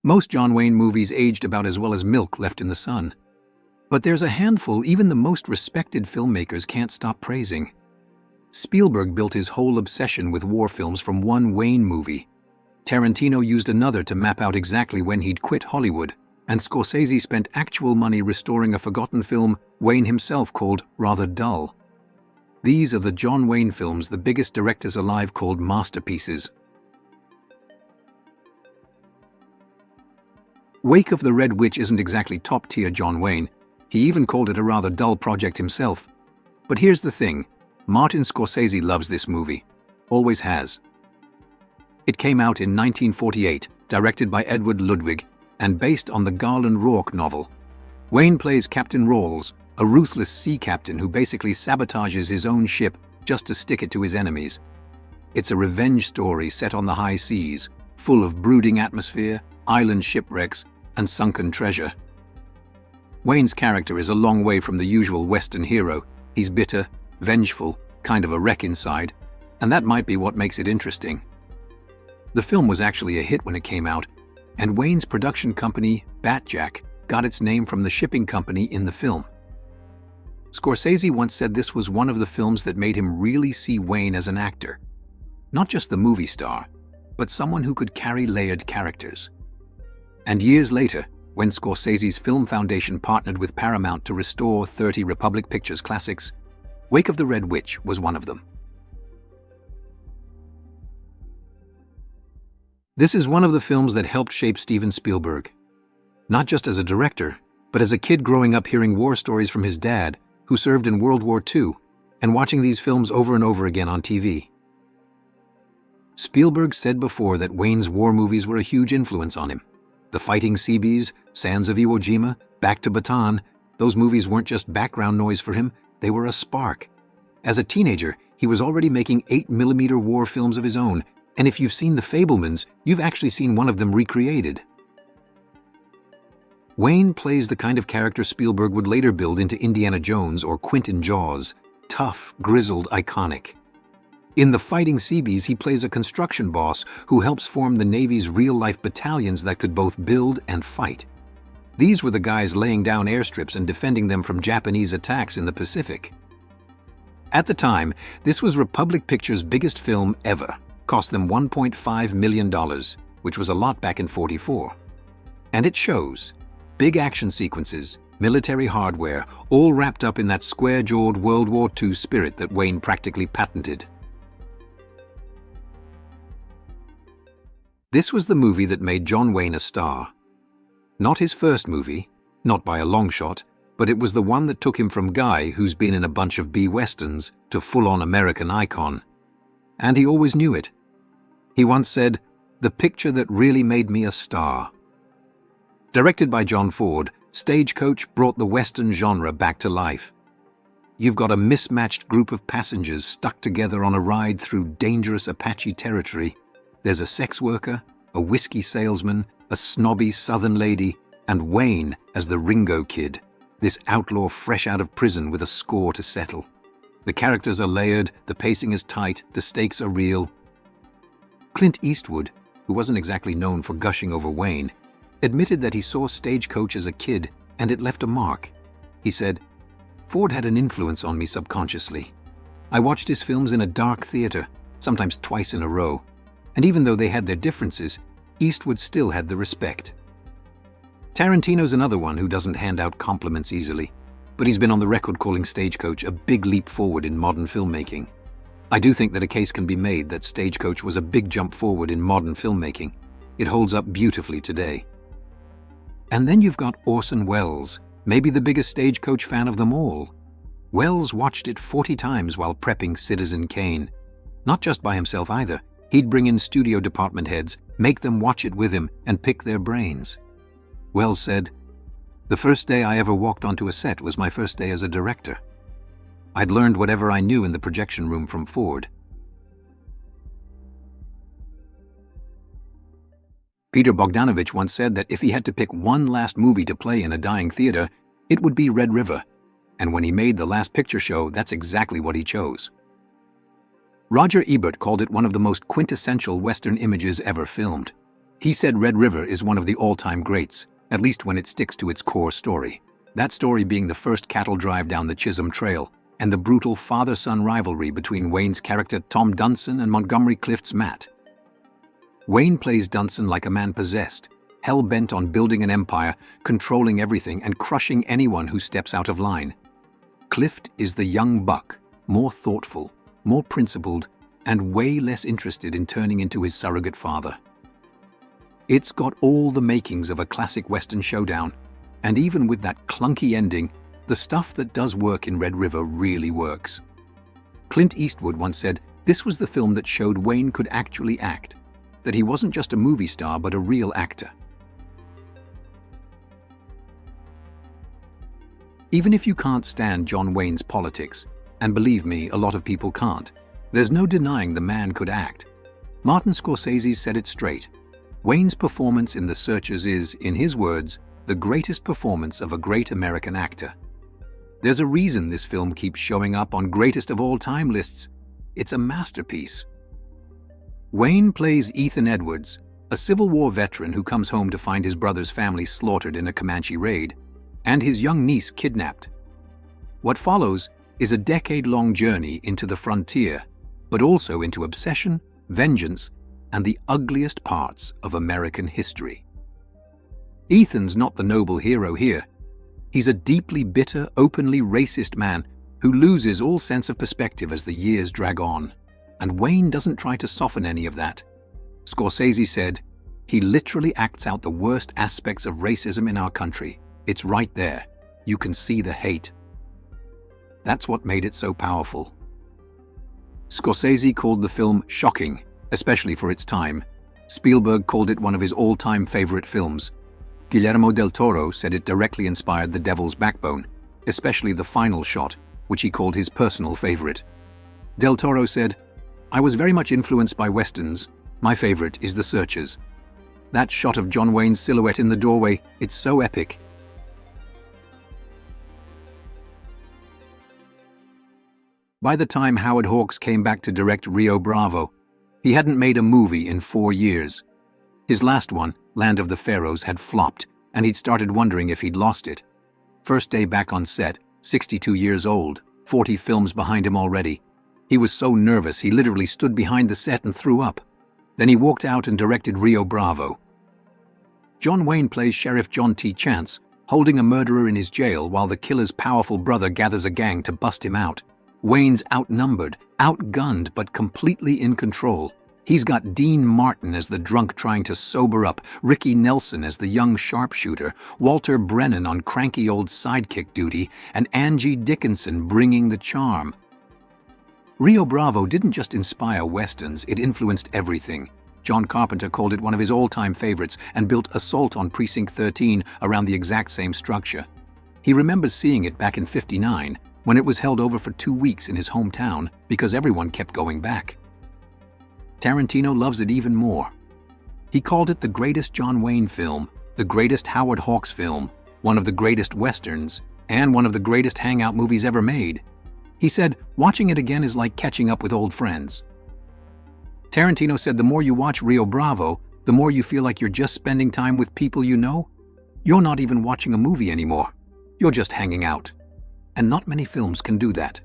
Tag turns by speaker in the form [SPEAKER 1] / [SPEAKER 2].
[SPEAKER 1] Most John Wayne movies aged about as well as milk left in the sun. But there's a handful even the most respected filmmakers can't stop praising. Spielberg built his whole obsession with war films from one Wayne movie. Tarantino used another to map out exactly when he'd quit Hollywood, and Scorsese spent actual money restoring a forgotten film Wayne himself called rather dull. These are the John Wayne films the biggest directors alive called masterpieces. Wake of the Red Witch isn't exactly top-tier John Wayne. He even called it a rather dull project himself. But here's the thing, Martin Scorsese loves this movie. Always has. It came out in 1948, directed by Edward Ludwig, and based on the Garland Rourke novel. Wayne plays Captain Rawls, a ruthless sea captain who basically sabotages his own ship just to stick it to his enemies. It's a revenge story set on the high seas, full of brooding atmosphere, island shipwrecks, and sunken treasure. Wayne's character is a long way from the usual Western hero. He's bitter, vengeful, kind of a wreck inside, and that might be what makes it interesting. The film was actually a hit when it came out, and Wayne's production company, Batjack, got its name from the shipping company in the film. Scorsese once said this was one of the films that made him really see Wayne as an actor. Not just the movie star, but someone who could carry layered characters. And years later, when Scorsese's Film Foundation partnered with Paramount to restore 30 Republic Pictures classics, Wake of the Red Witch was one of them. This is one of the films that helped shape Steven Spielberg. Not just as a director, but as a kid growing up hearing war stories from his dad, who served in World War II, and watching these films over and over again on TV. Spielberg said before that Wayne's war movies were a huge influence on him. The Fighting Seabees, Sands of Iwo Jima, Back to Bataan, those movies weren't just background noise for him, they were a spark. As a teenager, he was already making 8mm war films of his own, and if you've seen The Fabelmans, you've actually seen one of them recreated. Wayne plays the kind of character Spielberg would later build into Indiana Jones or Quentin Jaws, tough, grizzled, iconic. In The Fighting Seabees, he plays a construction boss who helps form the Navy's real-life battalions that could both build and fight. These were the guys laying down airstrips and defending them from Japanese attacks in the Pacific. At the time, this was Republic Pictures' biggest film ever, cost them $1.5 million, which was a lot back in '44. And it shows. Big action sequences, military hardware, all wrapped up in that square-jawed World War II spirit that Wayne practically patented. This was the movie that made John Wayne a star. Not his first movie, not by a long shot, but it was the one that took him from guy who's been in a bunch of B-westerns to full-on American icon. And he always knew it. He once said, "The picture that really made me a star." Directed by John Ford, Stagecoach brought the Western genre back to life. You've got a mismatched group of passengers stuck together on a ride through dangerous Apache territory. There's a sex worker, a whiskey salesman, a snobby Southern lady, and Wayne as the Ringo Kid, this outlaw fresh out of prison with a score to settle. The characters are layered, the pacing is tight, the stakes are real. Clint Eastwood, who wasn't exactly known for gushing over Wayne, admitted that he saw Stagecoach as a kid and it left a mark. He said, "Ford had an influence on me subconsciously. I watched his films in a dark theater, sometimes twice in a row, and even though they had their differences, Eastwood still had the respect." Tarantino's another one who doesn't hand out compliments easily, but he's been on the record calling Stagecoach a big leap forward in modern filmmaking. I do think that a case can be made that Stagecoach was a big jump forward in modern filmmaking. It holds up beautifully today. And then you've got Orson Welles, maybe the biggest Stagecoach fan of them all. Welles watched it 40 times while prepping Citizen Kane. Not just by himself either. He'd bring in studio department heads, make them watch it with him, and pick their brains. Welles said, "The first day I ever walked onto a set was my first day as a director. I'd learned whatever I knew in the projection room from Ford." Peter Bogdanovich once said that if he had to pick one last movie to play in a dying theater, it would be Red River, and when he made The Last Picture Show, that's exactly what he chose. Roger Ebert called it one of the most quintessential Western images ever filmed. He said Red River is one of the all-time greats, at least when it sticks to its core story. That story being the first cattle drive down the Chisholm Trail and the brutal father-son rivalry between Wayne's character Tom Dunson and Montgomery Clift's Matt. Wayne plays Dunson like a man possessed, hell-bent on building an empire, controlling everything and crushing anyone who steps out of line. Clift is the young buck, more thoughtful, more principled, and way less interested in turning into his surrogate father. It's got all the makings of a classic Western showdown, and even with that clunky ending, the stuff that does work in Red River really works. Clint Eastwood once said this was the film that showed Wayne could actually act, that he wasn't just a movie star but a real actor. Even if you can't stand John Wayne's politics, and believe me, a lot of people can't, there's no denying the man could act. Martin Scorsese said it straight. Wayne's performance in The Searchers is, in his words, the greatest performance of a great American actor. There's a reason this film keeps showing up on greatest of all time lists. It's a masterpiece. Wayne plays Ethan Edwards, a Civil War veteran who comes home to find his brother's family slaughtered in a Comanche raid, and his young niece kidnapped. What follows is a decade-long journey into the frontier, but also into obsession, vengeance, and the ugliest parts of American history. Ethan's not the noble hero here. He's a deeply bitter, openly racist man who loses all sense of perspective as the years drag on, and Wayne doesn't try to soften any of that. Scorsese said, "He literally acts out the worst aspects of racism in our country. It's right there. You can see the hate." That's what made it so powerful. Scorsese called the film shocking, especially for its time. Spielberg called it one of his all-time favorite films. Guillermo del Toro said it directly inspired The Devil's Backbone, especially the final shot, which he called his personal favorite. Del Toro said, "I was very much influenced by Westerns. My favorite is The Searchers. That shot of John Wayne's silhouette in the doorway, it's so epic." By the time Howard Hawks came back to direct Rio Bravo, he hadn't made a movie in 4 years. His last one, Land of the Pharaohs, had flopped, and he'd started wondering if he'd lost it. First day back on set, 62 years old, 40 films behind him already. He was so nervous he literally stood behind the set and threw up. Then he walked out and directed Rio Bravo. John Wayne plays Sheriff John T. Chance, holding a murderer in his jail while the killer's powerful brother gathers a gang to bust him out. Wayne's outnumbered, outgunned, but completely in control. He's got Dean Martin as the drunk trying to sober up, Ricky Nelson as the young sharpshooter, Walter Brennan on cranky old sidekick duty, and Angie Dickinson bringing the charm. Rio Bravo didn't just inspire Westerns, it influenced everything. John Carpenter called it one of his all-time favorites and built Assault on Precinct 13 around the exact same structure. He remembers seeing it back in '59, when it was held over for 2 weeks in his hometown because everyone kept going back. Tarantino loves it even more. He called it the greatest John Wayne film, the greatest Howard Hawks film, one of the greatest Westerns, and one of the greatest hangout movies ever made. He said, watching it again is like catching up with old friends. Tarantino said the more you watch Rio Bravo, the more you feel like you're just spending time with people you know. You're not even watching a movie anymore. You're just hanging out. And not many films can do that.